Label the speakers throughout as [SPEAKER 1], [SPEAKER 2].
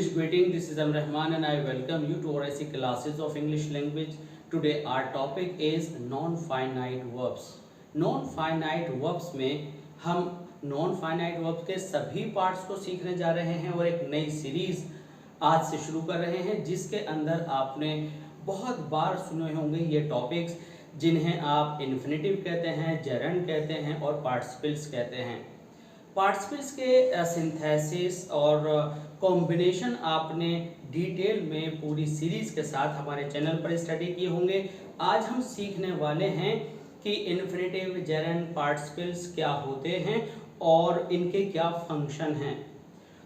[SPEAKER 1] greeting. This is Rahman and I welcome you to our IC classes of English language. Today our topic is non-finite verbs. Non-finite verbs में हम non-finite verbs के सभी parts को सीखने जा रहे हैं और एक नई सीरीज आज से शुरू कर रहे हैं जिसके अंदर आपने बहुत बार सुने होंगे ये टॉपिक्स जिन्हें आप इन्फिनेटिव कहते हैं, जेरंड कहते हैं और पार्टिसिपल्स कहते हैं। पार्टिसिपल्स के सिंथेसिस और कॉम्बिनेशन आपने डिटेल में पूरी सीरीज के साथ हमारे चैनल पर स्टडी किए होंगे। आज हम सीखने वाले हैं कि इन्फिनेटिव, जेरंड, पार्टिसिपल्स क्या होते हैं और इनके क्या फंक्शन हैं।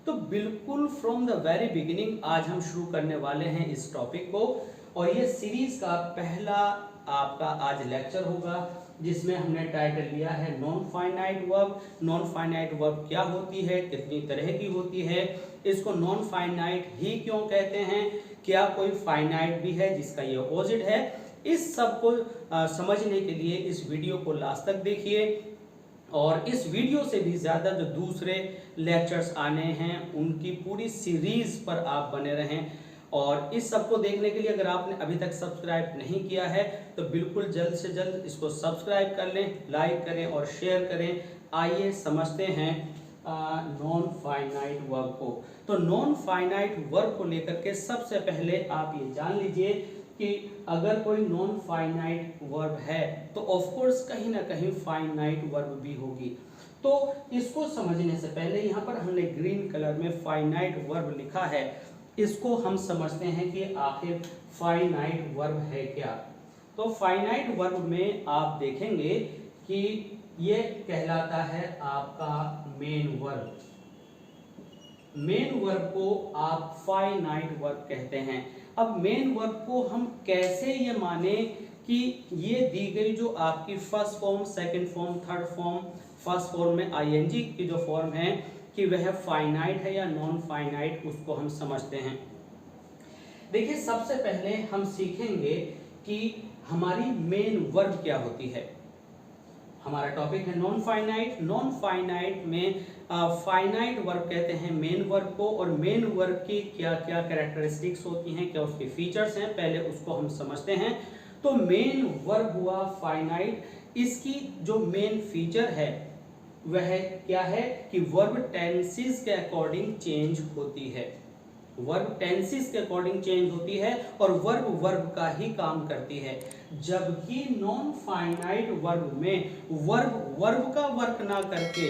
[SPEAKER 1] तो बिल्कुल फ्रॉम द वेरी बिगिनिंग आज हम शुरू करने वाले हैं इस टॉपिक को और ये सीरीज का पहला आपका आज लेक्चर होगा जिसमें हमने टाइटल लिया है non finite verb. Non finite verb क्या होती है, कितनी तरह की होती है, इसको नॉन फाइनाइट ही क्यों कहते हैं, क्या कोई फाइनाइट भी है जिसका ये अपोजिट है। इस सब को समझने के लिए इस वीडियो को लास्ट तक देखिए और इस वीडियो से भी ज़्यादा जो दूसरे लेक्चर्स आने हैं उनकी पूरी सीरीज पर आप बने रहें। और इस सब को देखने के लिए अगर आपने अभी तक सब्सक्राइब नहीं किया है तो बिल्कुल जल्द से जल्द इसको सब्सक्राइब कर लें, लाइक करें और शेयर करें। आइए समझते हैं नॉन फाइनाइट वर्ब को। तो नॉन फाइनाइट वर्ब को लेकर के सबसे पहले आप ये जान लीजिए कि अगर कोई नॉन फाइनाइट वर्ब है तो ऑफ कोर्स कहीं ना कहीं फाइनाइट वर्ब भी होगी। तो इसको समझने से पहले यहाँ पर हमने ग्रीन कलर में फाइनाइट वर्ब लिखा है, इसको हम समझते हैं कि आखिर फाइनाइट वर्ब है क्या। तो फाइनाइट वर्ब में आप देखेंगे कि ये कहलाता है आपका मेन वर्ब। मेन वर्ब को आप फाइनाइट वर्ब कहते हैं। अब मेन वर्ब को हम कैसे ये माने कि ये दी गई जो आपकी first form, second form, third form, first form में आईएनजी की जो फॉर्म है कि वह फाइनाइट है या नॉन फाइनाइट, उसको हम समझते हैं। देखिए सबसे पहले हम सीखेंगे कि हमारी मेन वर्ब क्या होती है। हमारा टॉपिक है नॉन फाइनाइट। नॉन फाइनाइट में फाइनाइट वर्ब कहते हैं मेन वर्ब को और मेन वर्ब की क्या क्या कैरेक्टरिस्टिक्स होती हैं, क्या उसके फीचर्स हैं, पहले उसको हम समझते हैं। तो मेन वर्ब हुआ फाइनाइट, इसकी जो मेन फीचर है वह क्या है कि वर्ब टेंसेस के अकॉर्डिंग चेंज होती है। वर्ब टेंसेस के अकॉर्डिंग चेंज होती है और वर्ब वर्ब का ही काम करती है। जबकि नॉन फाइनाइट वर्ब में वर्ब वर्ब का वर्क ना करके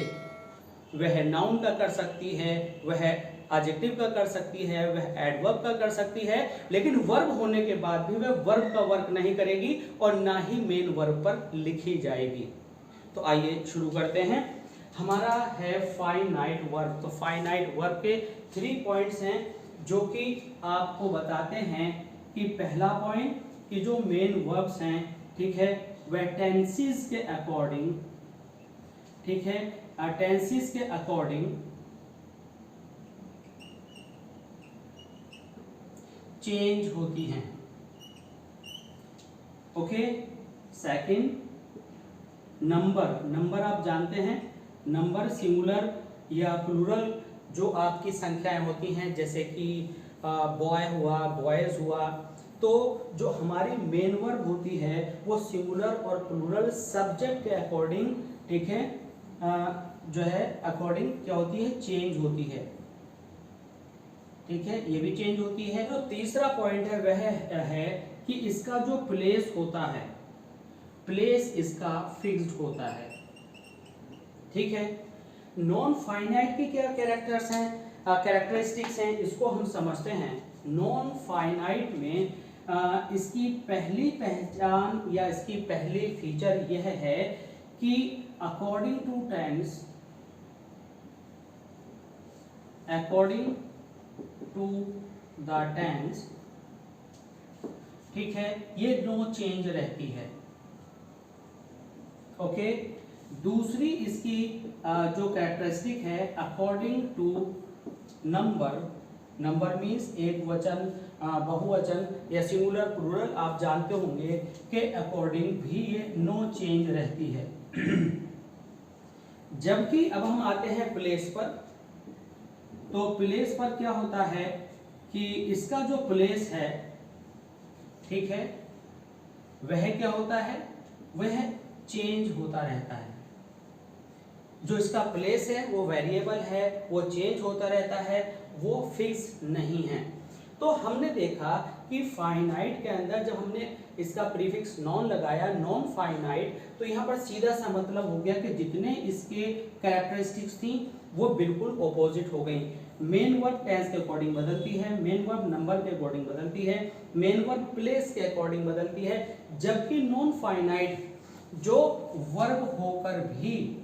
[SPEAKER 1] वह नाउन का कर सकती है, वह एडजेक्टिव का कर सकती है, वह एडवर्ब का कर सकती है, लेकिन वर्ब होने के बाद भी वह वर्ब का वर्क नहीं करेगी और ना ही मेन वर्ब पर लिखी जाएगी। तो आइए शुरू करते हैं। हमारा है फाइनाइट वर्ब। तो फाइनाइट वर्ब के 3 पॉइंट्स हैं जो कि आपको बताते हैं कि पहला पॉइंट कि जो मेन वर्ब्स हैं, ठीक है, वह टेंसेस के अकॉर्डिंग, ठीक है, टेंसेस के अकॉर्डिंग चेंज होती हैं। ओके। Second, number. नंबर आप जानते हैं, नंबर सिंगुलर या प्लूरल जो आपकी संख्याएं होती हैं, जैसे कि बॉय हुआ, बॉयज हुआ, तो जो हमारी मेन वर्ब होती है वो सिंगुलर और प्लूरल सब्जेक्ट के अकॉर्डिंग, ठीक है, जो है अकॉर्डिंग क्या होती है, चेंज होती है। ठीक है, ये भी चेंज होती है। जो तीसरा पॉइंट है वह है कि इसका जो प्लेस होता है, प्लेस इसका फिक्स्ड होता है। ठीक है। नॉन फाइनाइट की क्या कैरेक्टर्स हैं, कैरेक्टरिस्टिक्स हैं, इसको हम समझते हैं। नॉन फाइनाइट में इसकी पहली पहचान या इसकी पहली फीचर यह है कि according to tense, according to the tense, ठीक है, ये नो चेंज रहती है। ओके। दूसरी इसकी जो कैरेक्टरिस्टिक है according to number. Number means एक वचन, बहुवचन या सिंगुलर, प्लूरल आप जानते होंगे के अकॉर्डिंग भी ये नो चेंज रहती है। जबकि अब हम आते हैं प्लेस पर। तो प्लेस पर क्या होता है कि इसका जो प्लेस है, ठीक है, वह क्या होता है, वह चेंज होता रहता है। जो इसका प्लेस है वो वेरिएबल है, वो चेंज होता रहता है, वो फिक्स नहीं है। तो हमने देखा कि फाइनाइट के अंदर जब हमने इसका प्रीफिक्स नॉन लगाया, नॉन फाइनाइट, तो यहाँ पर सीधा सा मतलब हो गया कि जितने इसके कैरेक्टरिस्टिक्स थी वो बिल्कुल ऑपोजिट हो गई। मेन वर्ब टेंस के अकॉर्डिंग बदलती है, मेन वर्ब नंबर के अकॉर्डिंग बदलती है, मेन वर्ब प्लेस के अकॉर्डिंग बदलती है, जबकि नॉन फाइनाइट जो वर्ब होकर भी,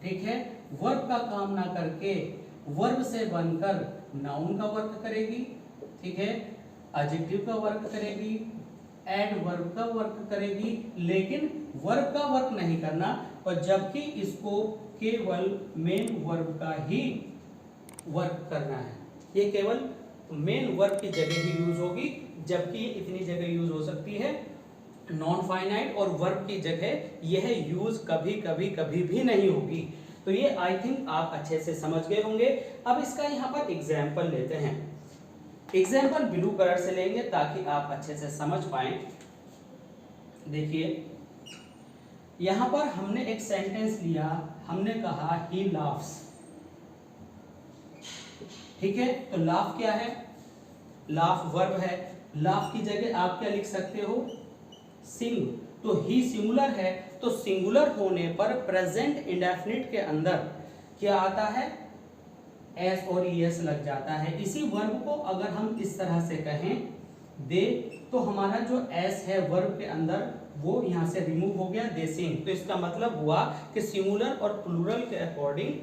[SPEAKER 1] ठीक है, वर्ब का काम ना करके वर्ब से बनकर नाउन का वर्क करेगी, ठीक है, एडजेक्टिव का वर्क करेगी, एडवर्ब का वर्क करेगी, लेकिन वर्ब का वर्क नहीं करना, और जबकि इसको केवल मेन वर्ब का ही वर्क करना है। ये केवल मेन वर्ब की जगह ही यूज होगी, जबकि ये इतनी जगह यूज हो सकती है नॉन फाइनाइट और वर्ब की जगह यह यूज कभी कभी कभी भी नहीं होगी। तो ये आई थिंक आप अच्छे से समझ गए होंगे। अब इसका यहाँ पर एग्जाम्पल लेते हैं। एग्जाम्पल ब्लू कलर से लेंगे ताकि आप अच्छे से समझ पाएं। देखिए यहाँ पर हमने एक सेंटेंस लिया, हमने कहा ही लाफ्स, ठीक है, तो लाफ क्या है, लाफ वर्ब है, लाफ की जगह आप क्या लिख सकते हो, सिंग, तो ही सिंगुलर है, तो सिंगुलर होने पर प्रेजेंट इंडेफिनिट के अंदर क्या आता है, एस और ईएस लग जाता है। इसी वर्ब को अगर हम इस तरह से कहें दे, तो हमारा जो एस है वर्ब के अंदर वो यहाँ से रिमूव हो गया, दे सिंग। तो इसका मतलब हुआ कि सिंगुलर और प्लूरल के अकॉर्डिंग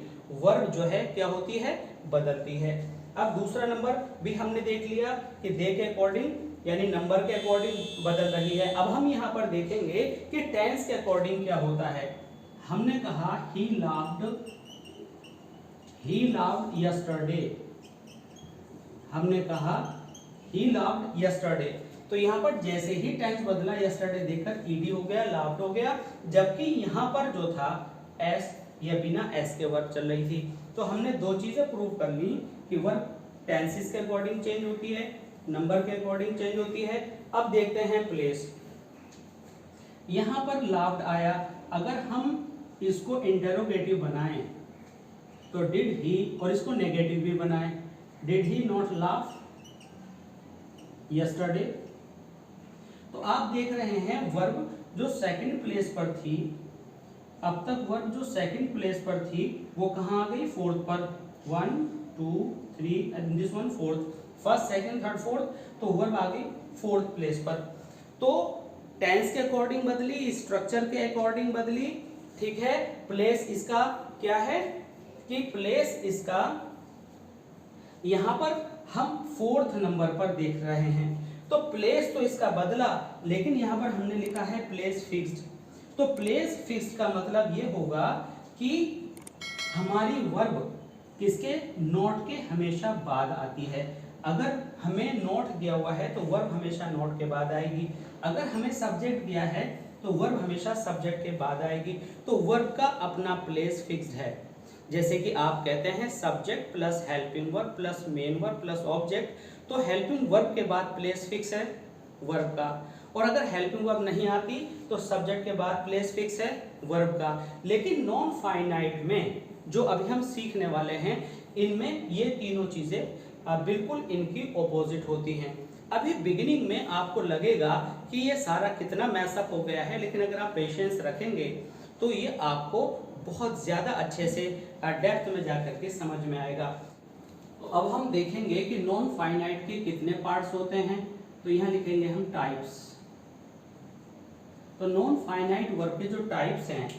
[SPEAKER 1] वर्ब जो है क्या होती है, बदलती है। अब दूसरा नंबर भी हमने देख लिया कि दे के अकॉर्डिंग यानी नंबर के अकॉर्डिंग बदल रही है। अब हम यहाँ पर देखेंगे कि टेंस के अकॉर्डिंग क्या होता है। हमने कहा ही लाव्ड यस्टरडे, हमने कहा ही लाव्ड यस्टरडे, तो यहाँ पर जैसे ही टेंस बदला यस्टरडे देखकर ईडी हो गया, लाव्ड हो गया, जबकि यहाँ पर जो था एस या बिना एस के वर्ब चल रही थी। तो हमने दो चीजें प्रूव कर ली कि वर्ब टेंसेस के अकॉर्डिंग चेंज होती है, नंबर के अकॉर्डिंग चेंज होती है। अब देखते हैं प्लेस। यहाँ पर लाफ्ड आया, अगर हम इसको इंटरोगेटिव बनाएं तो डिड ही, और इसको नेगेटिव भी बनाएं, did he not laugh yesterday, तो आप देख रहे हैं वर्ब जो सेकंड प्लेस पर थी, अब तक वर्ब जो सेकंड प्लेस पर थी वो कहाँ आ गई, फोर्थ पर। 1 2 3 and this one fourth, first second third fourth, तो वर्ब आ गई फोर्थ प्लेस पर। तो टेंस के अकॉर्डिंग बदली, स्ट्रक्चर के अकॉर्डिंग बदली, ठीक है। प्लेस इसका क्या है कि प्लेस इसका यहां पर हम फोर्थ नंबर पर देख रहे हैं, तो प्लेस तो इसका बदला, लेकिन यहां पर हमने लिखा है प्लेस फिक्स्ड। तो प्लेस फिक्स्ड का मतलब ये होगा कि हमारी वर्ब किसके, नॉट के हमेशा बाद आती है। अगर हमें नॉट दिया हुआ है तो वर्ब हमेशा नॉट के बाद आएगी, अगर हमें सब्जेक्ट दिया है तो वर्ब हमेशा सब्जेक्ट के बाद आएगी। तो वर्ब का अपना प्लेस फिक्स्ड है। जैसे कि आप कहते हैं subject plus helping verb plus main verb plus object, तो हेल्पिंग वर्ब के बाद प्लेस फिक्स है वर्ब का, और अगर हेल्पिंग वर्ब नहीं आती तो सब्जेक्ट के बाद प्लेस फिक्स है वर्ब का। लेकिन नॉन फाइनाइट में जो अभी हम सीखने वाले हैं, इनमें ये तीनों चीजें बिल्कुल इनकी ऑपोजिट होती हैं। अभी बिगिनिंग में आपको लगेगा कि ये सारा कितना मैसअप हो गया है, लेकिन अगर आप पेशेंस रखेंगे तो ये आपको बहुत ज़्यादा अच्छे से डेप्थ में जाकर के समझ में आएगा। तो अब हम देखेंगे कि नॉन फाइनाइट के कितने पार्ट्स होते हैं। तो यहाँ लिखेंगे हम टाइप्स। तो नॉन फाइनाइट वर्ब के जो टाइप्स हैं,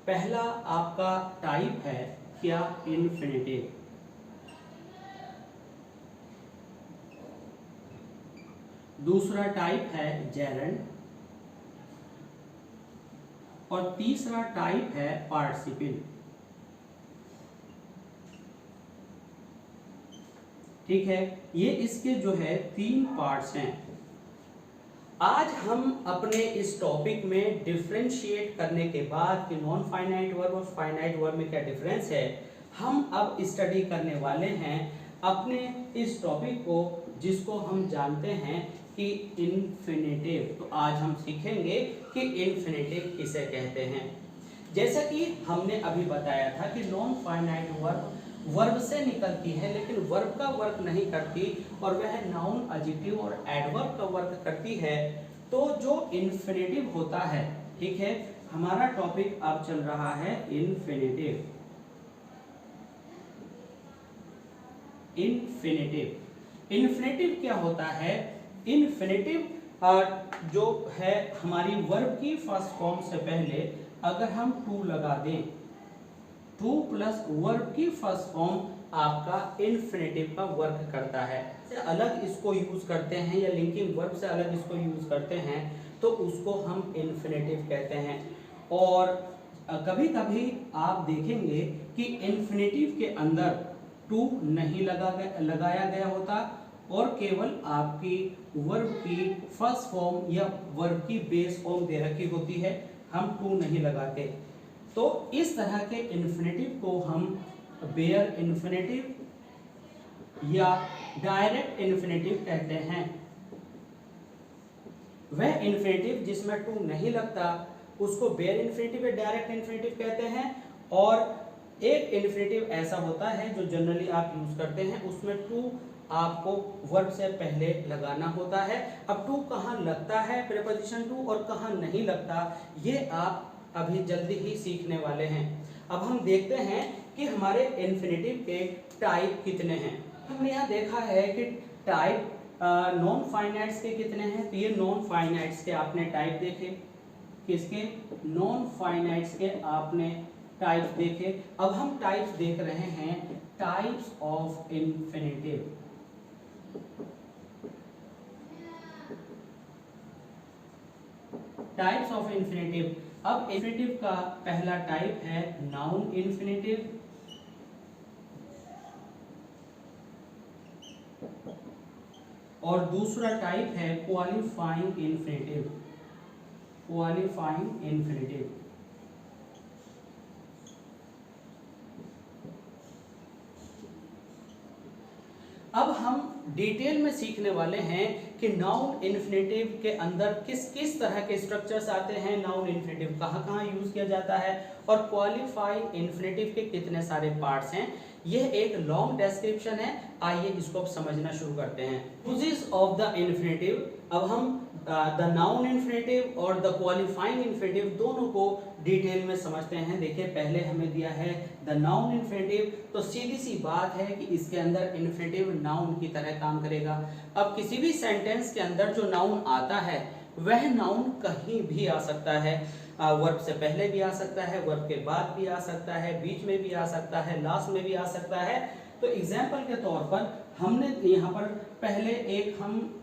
[SPEAKER 1] पहला आपका टाइप है क्या, इन्फिनिटिव। दूसरा टाइप है जेरेंड, और तीसरा टाइप है पार्टिसिपल। ठीक है, ये इसके जो है 3 पार्ट्स हैं। आज हम अपने इस टॉपिक में डिफरेंशिएट करने के बाद कि नॉन फाइनाइट वर्ब और फाइनाइट वर्ब में क्या डिफरेंस है, हम अब स्टडी करने वाले हैं अपने इस टॉपिक को जिसको हम जानते हैं कि इन्फिनेटिव। तो आज हम सीखेंगे कि इन्फिनेटिव किसे कहते हैं। जैसा कि हमने अभी बताया था कि नॉन फाइनाइट वर्ब से निकलती है, लेकिन वर्ब का वर्क नहीं करती, और वह नाउन, एडजेक्टिव और एडवर्ब का वर्क करती है। तो जो इन्फिनेटिव होता है, ठीक है, हमारा टॉपिक अब चल रहा है इन्फिनेटिव। इन्फिनेटिव क्या होता है? इन्फिनेटिव जो है हमारी वर्ब की फर्स्ट फॉर्म से पहले अगर हम टू लगा दें, टू प्लस वर्ब की फर्स्ट फॉर्म आपका इन्फिनेटिव का वर्क करता है। से अलग इसको यूज करते हैं या लिंकिंग वर्ब से अलग इसको यूज करते हैं तो उसको हम इन्फिनेटिव कहते हैं। और कभी कभी आप देखेंगे कि इन्फिनेटिव के अंदर टू नहीं लगाया गया होता और केवल आपकी वर्ब की फर्स्ट फॉर्म या वर्ब की बेस फॉर्म दे रखी होती है, हम टू नहीं लगाते। तो इस तरह के इन्फिनेटिव को हम बेयर इन्फिनेटिव या डायरेक्ट इन्फिनेटिव कहते हैं। वह इन्फिनेटिव जिसमें टू नहीं लगता उसको बेयर इन्फिनेटिव या डायरेक्ट इन्फिनेटिव कहते हैं। और एक इन्फिनेटिव ऐसा होता है जो जनरली आप यूज करते हैं, उसमें टू आपको वर्ब से पहले लगाना होता है। अब टू कहाँ लगता है, प्रीपोजिशन टू, और कहाँ नहीं लगता, ये आप अभी जल्दी ही सीखने वाले हैं। अब हम देखते हैं कि हमारे इन्फिनेटिव के टाइप कितने हैं। हमने यहाँ देखा है कि टाइप नॉन फाइनाइट्स के कितने हैं। तो ये नॉन फाइनाइट्स के आपने टाइप देखे, किसके? नॉन फाइनाइट्स के आपने टाइप्स देखे। अब हम टाइप्स देख रहे हैं types of infinitive. Types of infinitive. अब इन्फिनेटिव का पहला टाइप है नाउन इन्फिनेटिव, और दूसरा टाइप है क्वालिफाइंग इन्फिनेटिव। Qualifying infinitive. अब हम डिटेल में सीखने वाले हैं कि नाउन इन्फिनेटिव के अंदर किस किस तरह के स्ट्रक्चर्स आते हैं, नाउन इन्फिनेटिव कहाँ कहाँ यूज किया जाता है, और क्वालिफाइंग इन्फिनेटिव के कितने सारे पार्ट्स हैं। यह एक लॉन्ग डिस्क्रिप्शन है, आइए इसको अब समझना शुरू करते हैं। Uses of the infinitive. अब हम द नाउन इन्फिनेटिव और द क्वालिफाइंग इन्फिनेटिव दोनों को डिटेल में समझते हैं। देखिए पहले हमें दिया है द नाउन इन्फिनेटिव, तो सीधी सी बात है कि इसके अंदर इन्फिनेटिव नाउन की तरह काम करेगा। अब किसी भी सेंटेंस के अंदर जो नाउन आता है वह नाउन कहीं भी आ सकता है, वर्ब से पहले भी आ सकता है, वर्ब के बाद भी आ सकता है, बीच में भी आ सकता है, लास्ट में भी आ सकता है। तो एग्जाम्पल के तौर पर हमने यहाँ पर पहले एक हम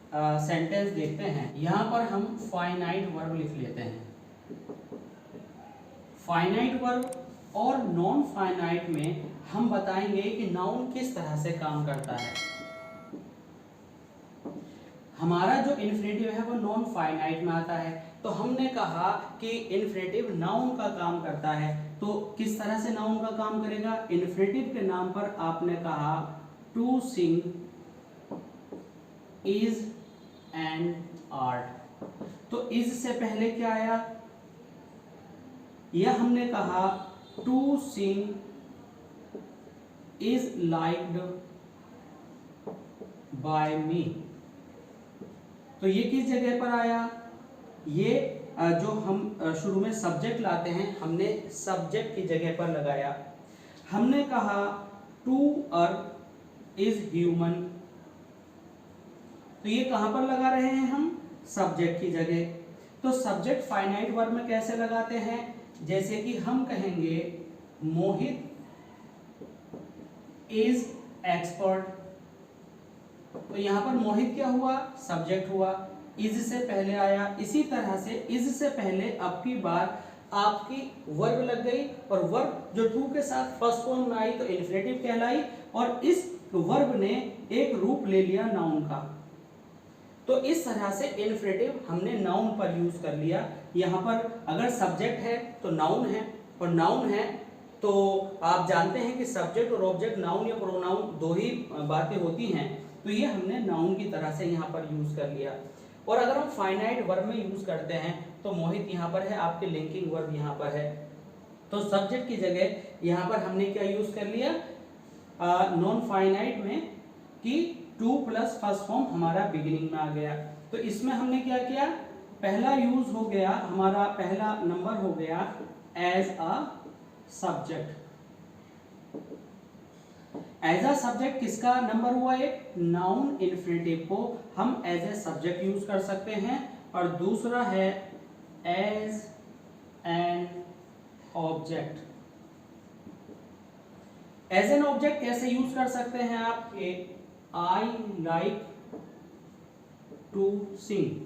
[SPEAKER 1] सेंटेंस देखते हैं। यहाँ पर हम फाइनाइट वर्ब लिख लेते हैं। फाइनाइट वर्ब और नॉन फाइनाइट में हम बताएंगे कि नाउन किस तरह से काम करता है। हमारा जो इन्फिनेटिव है वो नॉन फाइनाइट में आता है, तो हमने कहा कि इन्फिनेटिव नाउन का काम करता है। तो किस तरह से नाउन का काम करेगा? इन्फिनेटिव के नाम पर आपने कहा to sing is and art. तो इज से पहले क्या आया? यह हमने कहा to sing is liked by me. तो ये किस जगह पर आया? ये जो हम शुरू में सब्जेक्ट लाते हैं, हमने सब्जेक्ट की जगह पर लगाया। हमने कहा टू अर्थ इज ह्यूमन, तो ये कहां पर लगा रहे हैं हम? सब्जेक्ट की जगह। तो सब्जेक्ट फाइनाइट वर्ब में कैसे लगाते हैं? जैसे कि हम कहेंगे मोहित इज एक्सपर्ट, तो यहां पर मोहित क्या हुआ? सब्जेक्ट हुआ, इज से पहले आया। इसी तरह से इज से पहले अब की बार आपकी वर्ब लग गई, और वर्ब जो टू के साथ फर्स्ट फॉर्म में आई तो इन्फिनेटिव कहलाई, और इस वर्ब ने एक रूप ले लिया नाउन का। तो इस तरह से इन्फिनेटिव हमने नाउन पर यूज कर लिया। यहाँ पर अगर सब्जेक्ट है तो नाउन है, और नाउन है तो आप जानते हैं कि सब्जेक्ट और ऑब्जेक्ट, नाउन या प्रोनाउन दो ही बातें होती हैं। तो ये हमने नाउन की तरह से यहाँ पर यूज कर लिया। और अगर हम फाइनाइट वर्ब में यूज करते हैं तो मोहित यहाँ पर है, आपके लिंकिंग वर्ब यहाँ पर है, तो सब्जेक्ट की जगह यहाँ पर हमने क्या यूज कर लिया नॉन फाइनाइट में कि टू प्लस फर्स्ट फॉर्म हमारा बिगिनिंग में आ गया। तो इसमें हमने क्या किया, पहला यूज हो गया हमारा, पहला नंबर हो गया as a subject. As a subject किसका नंबर हुआ, एक नाउन इन्फिनेटिव को हम एज ए सब्जेक्ट यूज कर सकते हैं। और दूसरा है as an object. As an object कैसे यूज कर सकते हैं आप, I like to sing,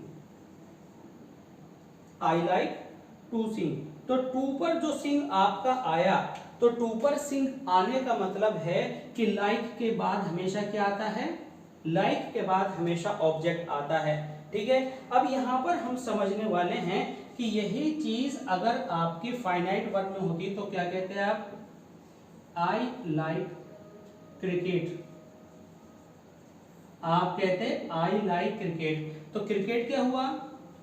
[SPEAKER 1] I like to sing. तो टू पर जो सिंग आपका आया, तो टू पर सिंग आने का मतलब है कि लाइक के बाद हमेशा क्या आता है, लाइक के बाद हमेशा ऑब्जेक्ट आता है। ठीक है, अब यहां पर हम समझने वाले हैं कि यही चीज अगर आपकी फाइनाइट वर्ब में होती तो क्या कहते हैं आप, आई लाइक क्रिकेट, आप कहते हैं आई लाइक क्रिकेट, तो क्रिकेट क्या हुआ,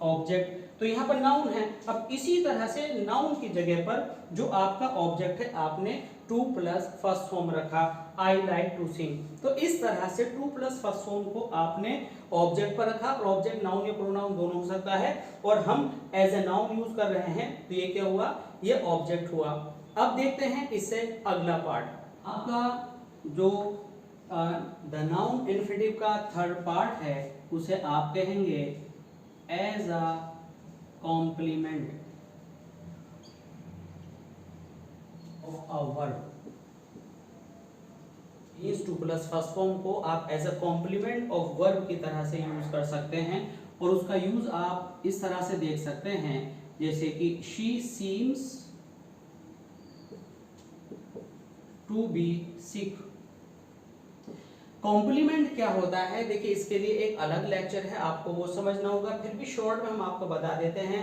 [SPEAKER 1] ऑब्जेक्ट, तो यहाँ पर नाउन है। अब इसी तरह से नाउन की जगह पर जो आपका ऑब्जेक्ट है आपने टू प्लस फर्स्ट फॉर्म रखा, आई लाइक टू सिंग। तो इस तरह से टू प्लस फर्स्ट फॉर्म को आपने ऑब्जेक्ट पर रखा, और ऑब्जेक्ट नाउन या प्रोनाउन दोनों हो सकता है, और हम एज ए नाउन यूज कर रहे हैं, तो ये क्या हुआ, ये ऑब्जेक्ट हुआ। अब देखते हैं इससे अगला पार्ट, आपका जो द नाउन इन्फिनेटिव का थर्ड पार्ट है उसे आप कहेंगे as a complement of a verb. इस टू प्लस फर्स्ट फॉर्म को आप as a complement of verb की तरह से यूज कर सकते हैं, और उसका यूज आप इस तरह से देख सकते हैं जैसे कि she seems to be sick. Complement क्या होता है, देखिए इसके लिए एक अलग लेक्चर है, आपको वो समझना होगा, फिर भी शॉर्ट में हम आपको बता देते हैं।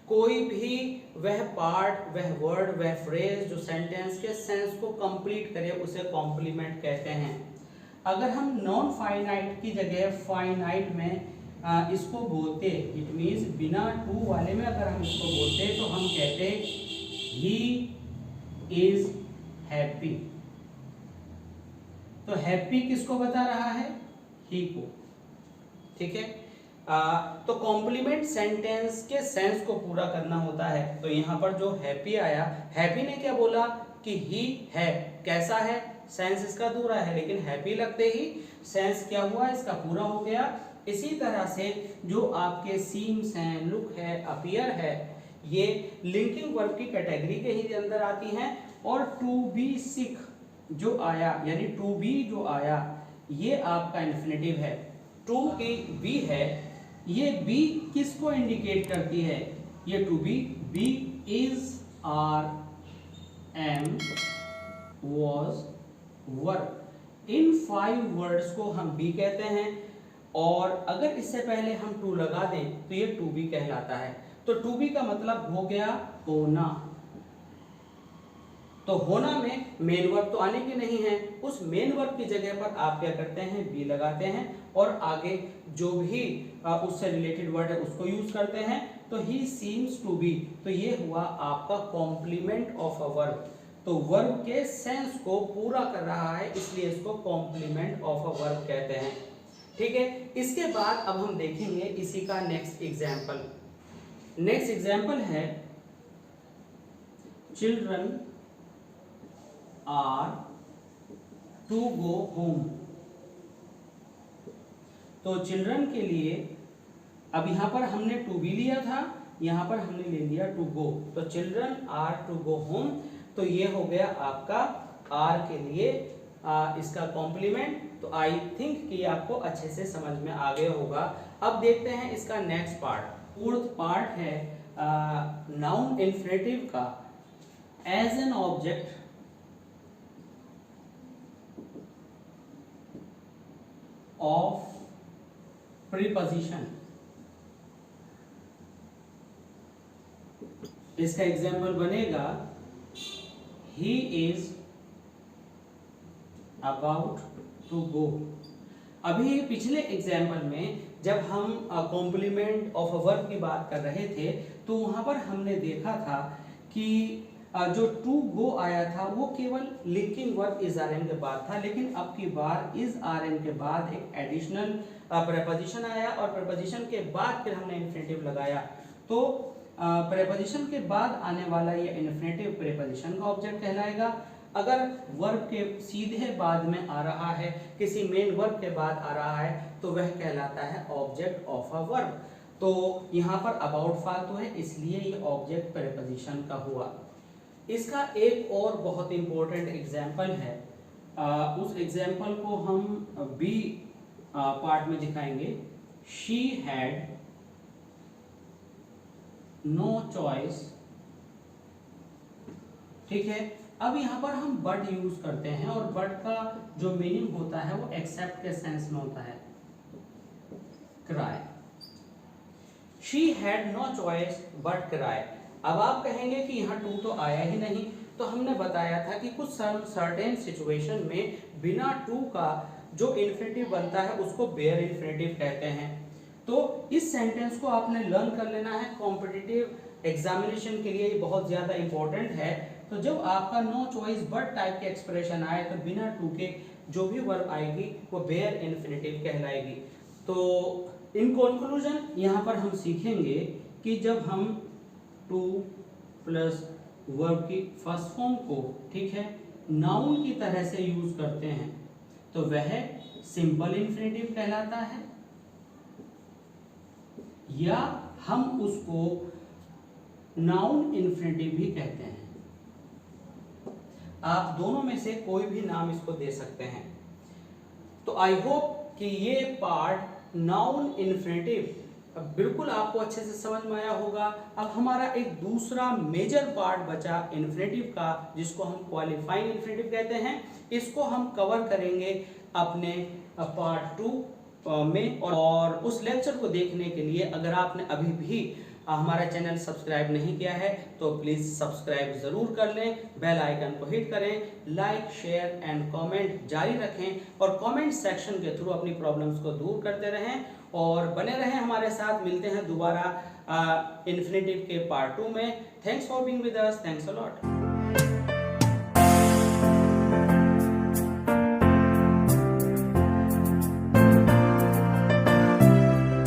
[SPEAKER 1] कोई भी वह पार्ट, वह वर्ड, वह फ्रेज जो सेंटेंस के सेंस को कंप्लीट करे उसे कॉम्प्लीमेंट कहते हैं। अगर हम नॉन फाइनाइट की जगह फाइनाइट में इसको बोलते, इट मीन्स बिना टू वाले में अगर हम इसको बोलते तो हम कहते ही इज हैप्पी। तो हैप्पी किसको बता रहा है, ही को। ठीक है, तो कॉम्प्लीमेंट सेंटेंस के सेंस को पूरा करना होता है। तो यहाँ पर जो हैप्पी आया, हैप्पी ने क्या बोला कि ही है, कैसा है, सेंस इसका दूसरा है, लेकिन हैप्पी लगते ही सेंस क्या हुआ, इसका पूरा हो गया। इसी तरह से जो आपके सीम्स हैं, लुक है, अपीयर है, ये लिंकिंग वर्ब की कैटेगरी के ही अंदर आती हैं। और टू बी सिक जो आया, यानी टू बी जो आया, ये आपका इन्फिनेटिव है। टू की बी है, ये बी किसको इंडिकेट करती है, ये to be, be is, are, am, was, verb. इन 5 वर्ड्स को हम बी कहते हैं, और अगर इससे पहले हम टू लगा दें तो ये टू बी कहलाता है। तो टू बी का मतलब हो गया होना। तो होना में मेन वर्ब तो आने की नहीं है, उस मेन वर्ब की जगह पर आप क्या करते हैं, बी लगाते हैं, और आगे जो भी उससे रिलेटेड वर्ड है उसको यूज करते हैं। तो ही सीम्स टू बी, तो ये हुआ आपका कॉम्प्लीमेंट ऑफ अ वर्ब। तो वर्ब के सेंस को पूरा कर रहा है, इसलिए इसको कॉम्प्लीमेंट ऑफ अ वर्ब कहते हैं। ठीक है, इसके बाद अब हम देखेंगे इसी का नेक्स्ट एग्जाम्पल। नेक्स्ट एग्जाम्पल है children are to go home. तो चिल्ड्रन के लिए अब यहां पर हमने टू बी लिया था, यहां पर हमने ले लिया टू गो। तो children are to go home, तो ये हो गया आपका आर के लिए इसका कॉम्प्लीमेंट। तो आई थिंक कि आपको अच्छे से समझ में आ गया होगा। अब देखते हैं इसका नेक्स्ट पार्ट। फोर्थ पार्ट है नाउन इन्फिनेटिव का as an object of preposition. इसका एग्जाम्पल बनेगा he is about to go. अभी पिछले एग्जाम्पल में जब हम कॉम्प्लीमेंट ऑफ अ वर्ब की बात कर रहे थे तो वहां पर हमने देखा था कि जो टू गो आया था वो केवल linking verb is are an के बाद था, लेकिन अब की बार इज आर एन के बाद एक एडिशनल प्रेपोजिशन आया और प्रेपोजिशन के बाद फिर हमने इन्फिनेटिव लगाया। तो प्रेपोजिशन के बाद आने वाला ये इन्फिनेटिव प्रेपोजिशन का ऑब्जेक्ट कहलाएगा। अगर वर्ब के सीधे बाद में आ रहा है, किसी मेन वर्ब के बाद आ रहा है, तो वह कहलाता है ऑब्जेक्ट ऑफ अ वर्ब। तो यहाँ पर अबाउट फालतू है, इसलिए ये ऑब्जेक्ट प्रेपोजिशन का हुआ। इसका एक और बहुत इंपॉर्टेंट एग्जाम्पल है, उस एग्जाम्पल को हम बी पार्ट में दिखाएंगे। शी हैड नो चॉइस, ठीक है। अब यहाँ पर हम बट यूज करते हैं और बट का जो मीनिंग होता है वो एक्सेप्ट के सेंस में होता है, cry. She had no choice but cry. अब आप कहेंगे कि यहाँ टू तो आया ही नहीं, तो हमने बताया था कि कुछ सर्टेन सिचुएशन में बिना टू का जो इन्फिनेटिव बनता है उसको बेयर इन्फिनेटिव कहते हैं। तो इस सेंटेंस को आपने लर्न कर लेना है, कॉम्पिटिटिव एग्जामिनेशन के लिए ये बहुत ज्यादा इंपॉर्टेंट है। तो जब आपका नो चॉइस बट टाइप के एक्सप्रेशन आए तो बिना टू के जो भी वर्ब आएगी वो बेयर इन्फिनेटिव कहलाएगी। तो इन कंक्लूजन यहाँ पर हम सीखेंगे कि जब हम टू प्लस वर्ब की फर्स्ट फॉर्म को, ठीक है, नाउन की तरह से यूज करते हैं तो वह सिंपल इन्फिनेटिव कहलाता है, या हम उसको नाउन इन्फिनेटिव भी कहते हैं। आप दोनों में से कोई भी नाम इसको दे सकते हैं। तो आई होप कि ये पार्ट नाउन इन्फिनेटिव बिल्कुल आपको अच्छे से समझ में आया होगा। अब हमारा एक दूसरा मेजर पार्ट बचा इन्फिनेटिव का, जिसको हम क्वालिफाइंग इन्फिनेटिव कहते हैं। इसको हम कवर करेंगे अपने पार्ट 2 में। और उस लेक्चर को देखने के लिए अगर आपने अभी भी हमारा चैनल सब्सक्राइब नहीं किया है तो प्लीज़ सब्सक्राइब ज़रूर कर लें, बेल आइकन को हिट करें, लाइक शेयर एंड कमेंट जारी रखें और कमेंट सेक्शन के थ्रू अपनी प्रॉब्लम्स को दूर करते रहें और बने रहें हमारे साथ। मिलते हैं दोबारा इन्फिनेटिव के पार्ट 2 में। Thanks for being with us, thanks a lot.